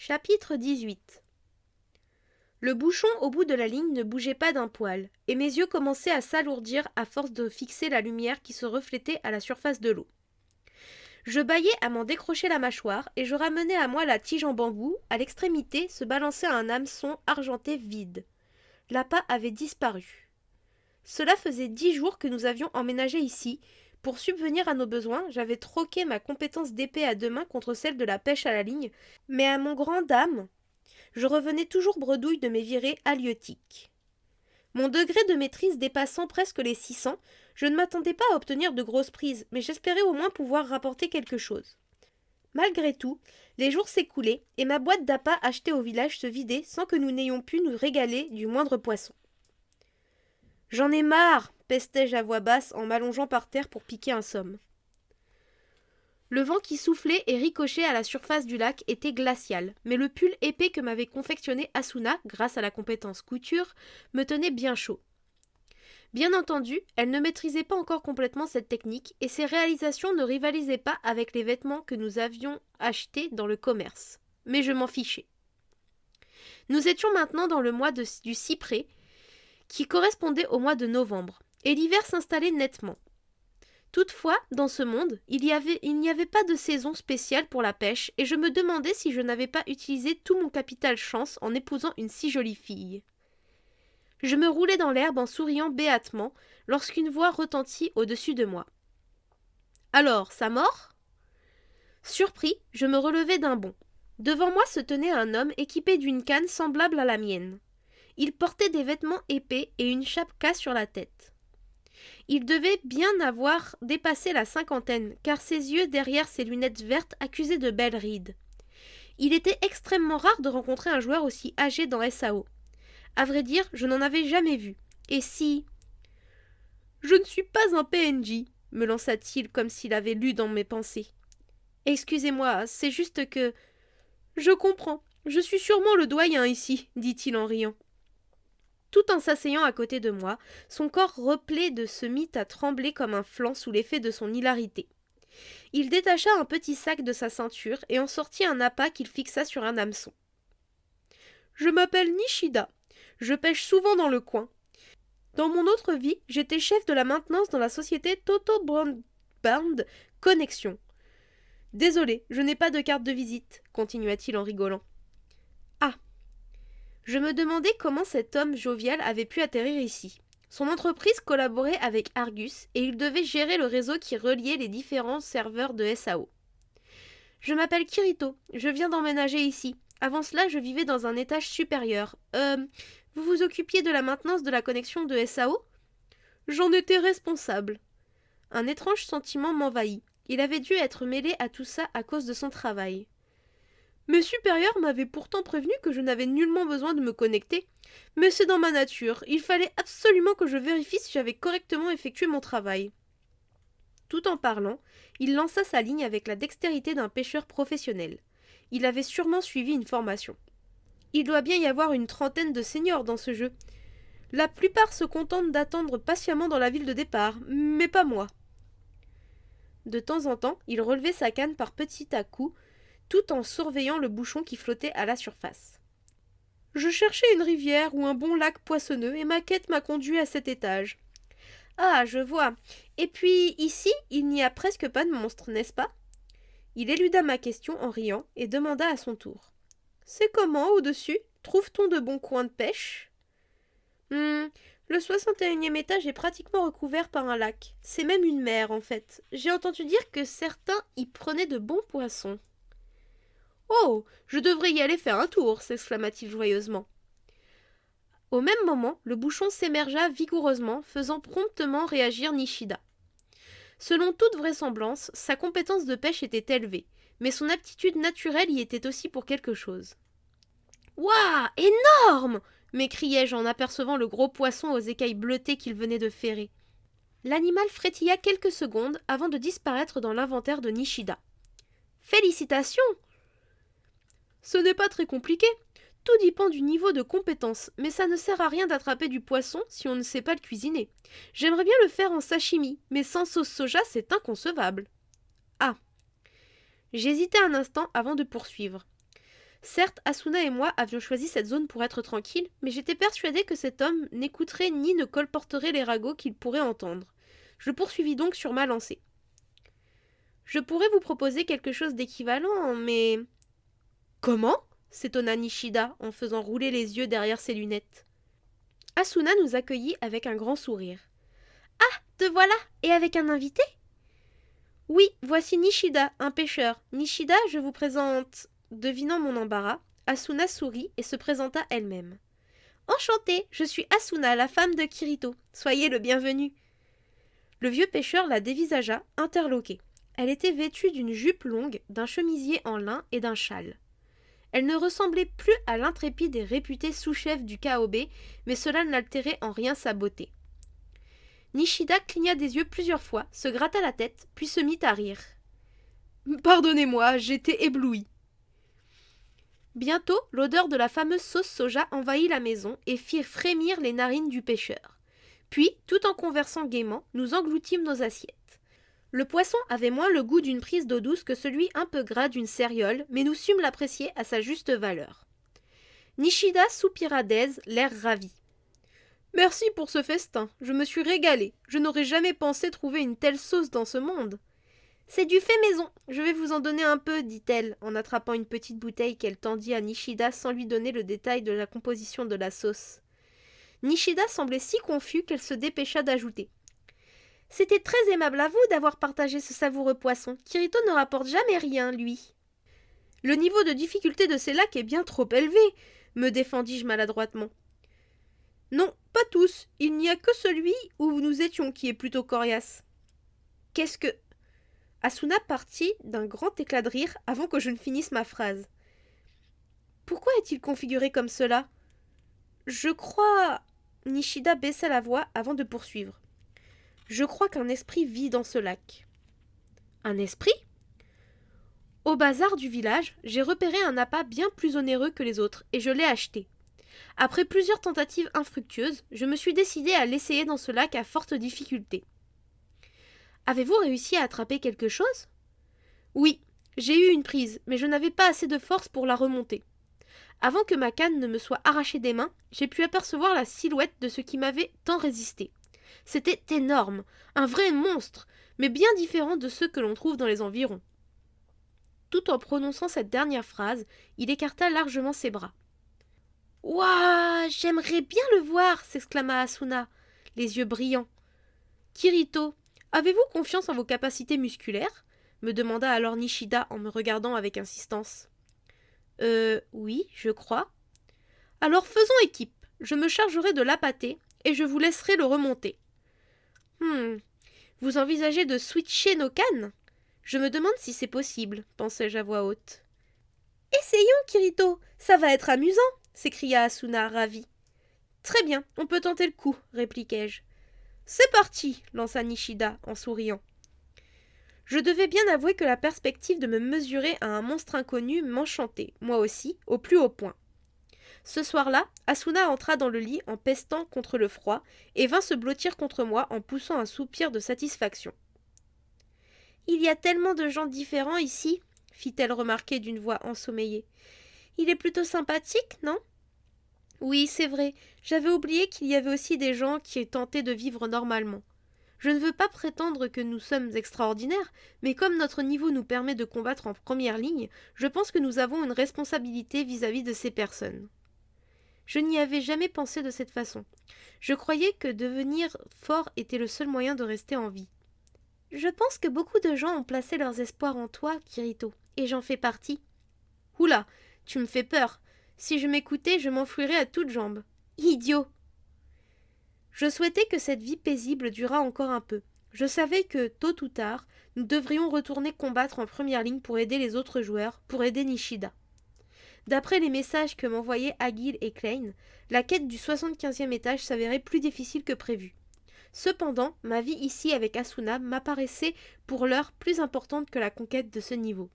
Chapitre 18. Le bouchon au bout de la ligne ne bougeait pas d'un poil, et mes yeux commençaient à s'alourdir à force de fixer la lumière qui se reflétait à la surface de l'eau. Je bâillais à m'en décrocher la mâchoire, et je ramenais à moi la tige en bambou. À l'extrémité se balançait un hameçon argenté vide. L'appât avait disparu. Cela faisait 10 jours que nous avions emménagé ici. Pour subvenir à nos besoins, j'avais troqué ma compétence d'épée à deux mains contre celle de la pêche à la ligne, mais à mon grand dam, je revenais toujours bredouille de mes virées halieutiques. Mon degré de maîtrise dépassant presque les 600, je ne m'attendais pas à obtenir de grosses prises, mais j'espérais au moins pouvoir rapporter quelque chose. Malgré tout, les jours s'écoulaient et ma boîte d'appât achetée au village se vidait sans que nous n'ayons pu nous régaler du moindre poisson. « J'en ai marre !» pestai-je à voix basse en m'allongeant par terre pour piquer un somme. Le vent qui soufflait et ricochait à la surface du lac était glacial, mais le pull épais que m'avait confectionné Asuna, grâce à la compétence couture, me tenait bien chaud. Bien entendu, elle ne maîtrisait pas encore complètement cette technique, et ses réalisations ne rivalisaient pas avec les vêtements que nous avions achetés dans le commerce. Mais je m'en fichais. Nous étions maintenant dans le mois du cyprès, qui correspondait au mois de novembre, et l'hiver s'installait nettement. Toutefois, dans ce monde, il n'y avait pas de saison spéciale pour la pêche, et je me demandais si je n'avais pas utilisé tout mon capital chance en épousant une si jolie fille. Je me roulais dans l'herbe en souriant béatement, lorsqu'une voix retentit au-dessus de moi. « Alors, ça mord ?» Surpris, je me relevai d'un bond. Devant moi se tenait un homme équipé d'une canne semblable à la mienne. Il portait des vêtements épais et une chapka sur la tête. Il devait bien avoir dépassé la cinquantaine, car ses yeux derrière ses lunettes vertes accusaient de belles rides. Il était extrêmement rare de rencontrer un joueur aussi âgé dans SAO. À vrai dire, je n'en avais jamais vu. Et si... « Je ne suis pas un PNJ, me lança-t-il comme s'il avait lu dans mes pensées. Excusez-moi, c'est juste que... Je comprends, je suis sûrement le doyen ici, dit-il en riant. Tout en s'asseyant à côté de moi, son corps replé se mit à trembler comme un flanc sous l'effet de son hilarité. Il détacha un petit sac de sa ceinture et en sortit un appât qu'il fixa sur un hameçon. « Je m'appelle Nishida. Je pêche souvent dans le coin. Dans mon autre vie, j'étais chef de la maintenance dans la société Toto Broadband Connexion. Désolé, je n'ai pas de carte de visite, continua-t-il en rigolant. Ah. Je me demandais comment cet homme jovial avait pu atterrir ici. Son entreprise collaborait avec Argus et il devait gérer le réseau qui reliait les différents serveurs de SAO. Je m'appelle Kirito, je viens d'emménager ici. Avant cela, je vivais dans un étage supérieur. Vous vous occupiez de la maintenance de la connexion de SAO ? J'en étais responsable. Un étrange sentiment m'envahit. Il avait dû être mêlé à tout ça à cause de son travail. Mes supérieurs m'avaient pourtant prévenu que je n'avais nullement besoin de me connecter. Mais c'est dans ma nature. Il fallait absolument que je vérifie si j'avais correctement effectué mon travail. Tout en parlant, il lança sa ligne avec la dextérité d'un pêcheur professionnel. Il avait sûrement suivi une formation. Il doit bien y avoir une trentaine de seniors dans ce jeu. La plupart se contentent d'attendre patiemment dans la ville de départ, mais pas moi. De temps en temps, il relevait sa canne par petits à-coups, tout en surveillant le bouchon qui flottait à la surface. Je cherchais une rivière ou un bon lac poissonneux et ma quête m'a conduit à cet étage. Ah, je vois. Et puis, ici, il n'y a presque pas de monstres, n'est-ce pas ? Il éluda ma question en riant et demanda à son tour. C'est comment, au-dessus ? Trouve-t-on de bons coins de pêche ? Le 61e étage est pratiquement recouvert par un lac. C'est même une mer, en fait. J'ai entendu dire que certains y prenaient de bons poissons. Oh, je devrais y aller faire un tour, s'exclama-t-il joyeusement. Au même moment, le bouchon s'émergea vigoureusement, faisant promptement réagir Nishida. Selon toute vraisemblance, sa compétence de pêche était élevée, mais son aptitude naturelle y était aussi pour quelque chose. « Ouah, énorme !» m'écriai-je en apercevant le gros poisson aux écailles bleutées qu'il venait de ferrer. L'animal frétilla quelques secondes avant de disparaître dans l'inventaire de Nishida. « Félicitations !»« Ce n'est pas très compliqué. Tout dépend du niveau de compétence, mais ça ne sert à rien d'attraper du poisson si on ne sait pas le cuisiner. J'aimerais bien le faire en sashimi, mais sans sauce soja, c'est inconcevable. » Ah. J'hésitai un instant avant de poursuivre. Certes, Asuna et moi avions choisi cette zone pour être tranquilles, mais j'étais persuadée que cet homme n'écouterait ni ne colporterait les ragots qu'il pourrait entendre. Je poursuivis donc sur ma lancée. Je pourrais vous proposer quelque chose d'équivalent, mais... Comment s'étonna Nishida en faisant rouler les yeux derrière ses lunettes. Asuna nous accueillit avec un grand sourire. Ah, te voilà, et avec un invité? Oui, voici Nishida, un pêcheur. Nishida, je vous présente... Devinant mon embarras, Asuna sourit et se présenta elle-même. Enchantée, je suis Asuna, la femme de Kirito. Soyez le bienvenu. Le vieux pêcheur la dévisagea, interloqué. Elle était vêtue d'une jupe longue, d'un chemisier en lin et d'un châle. Elle ne ressemblait plus à l'intrépide et réputé sous-chef du KOB, mais cela n'altérait en rien sa beauté. Nishida cligna des yeux plusieurs fois, se gratta la tête, puis se mit à rire. Pardonnez-moi, j'étais éblouie. Bientôt, l'odeur de la fameuse sauce soja envahit la maison et fit frémir les narines du pêcheur. Puis, tout en conversant gaiement, nous engloutîmes nos assiettes. Le poisson avait moins le goût d'une prise d'eau douce que celui un peu gras d'une céréole, mais nous sûmes l'apprécier à sa juste valeur. Nishida soupira d'aise, l'air ravi. Merci pour ce festin, je me suis régalée. Je n'aurais jamais pensé trouver une telle sauce dans ce monde. C'est du fait maison, je vais vous en donner un peu, dit-elle, en attrapant une petite bouteille qu'elle tendit à Nishida sans lui donner le détail de la composition de la sauce. Nishida semblait si confus qu'elle se dépêcha d'ajouter. C'était très aimable à vous d'avoir partagé ce savoureux poisson. Kirito ne rapporte jamais rien, lui. Le niveau de difficulté de ces lacs est bien trop élevé, me défendis-je maladroitement. Non, pas tous. Il n'y a que celui où nous étions qui est plutôt coriace. Qu'est-ce que... Asuna partit d'un grand éclat de rire avant que je ne finisse ma phrase. Pourquoi est-il configuré comme cela? Je crois... Nishida baissa la voix avant de poursuivre. Je crois qu'un esprit vit dans ce lac. Un esprit? Au bazar du village, j'ai repéré un appât bien plus onéreux que les autres et je l'ai acheté. Après plusieurs tentatives infructueuses, je me suis décidée à l'essayer dans ce lac à forte difficulté. Avez-vous réussi à attraper quelque chose? Oui, j'ai eu une prise, mais je n'avais pas assez de force pour la remonter. Avant que ma canne ne me soit arrachée des mains, j'ai pu apercevoir la silhouette de ce qui m'avait tant résisté. C'était énorme, un vrai monstre, mais bien différent de ceux que l'on trouve dans les environs. Tout en prononçant cette dernière phrase, il écarta largement ses bras. « Ouah, j'aimerais bien le voir !» s'exclama Asuna, les yeux brillants. « Kirito, avez-vous confiance en vos capacités musculaires ?» me demanda alors Nishida en me regardant avec insistance. Oui, je crois. Alors faisons équipe. Je me chargerai de l'appâter et je vous laisserai le remonter. Vous envisagez de switcher nos cannes? Je me demande si c'est possible, pensai-je à voix haute. Essayons, Kirito, ça va être amusant, s'écria Asuna, ravie. Très bien, on peut tenter le coup, répliquai-je. C'est parti, lança Nishida en souriant. Je devais bien avouer que la perspective de me mesurer à un monstre inconnu m'enchantait, moi aussi, au plus haut point. Ce soir-là, Asuna entra dans le lit en pestant contre le froid et vint se blottir contre moi en poussant un soupir de satisfaction. « Il y a tellement de gens différents ici, » fit-elle remarquer d'une voix ensommeillée. « Il est plutôt sympathique, non ?»« Oui, c'est vrai, j'avais oublié qu'il y avait aussi des gens qui tentaient de vivre normalement. Je ne veux pas prétendre que nous sommes extraordinaires, mais comme notre niveau nous permet de combattre en première ligne, je pense que nous avons une responsabilité vis-à-vis de ces personnes. » Je n'y avais jamais pensé de cette façon. Je croyais que devenir fort était le seul moyen de rester en vie. Je pense que beaucoup de gens ont placé leurs espoirs en toi, Kirito, et j'en fais partie. Oula, tu me fais peur. Si je m'écoutais, je m'enfuirais à toutes jambes. Idiot! Je souhaitais que cette vie paisible durât encore un peu. Je savais que, tôt ou tard, nous devrions retourner combattre en première ligne pour aider les autres joueurs, pour aider Nishida. D'après les messages que m'envoyaient Agil et Klein, la quête du 75e étage s'avérait plus difficile que prévu. Cependant, ma vie ici avec Asuna m'apparaissait pour l'heure plus importante que la conquête de ce niveau.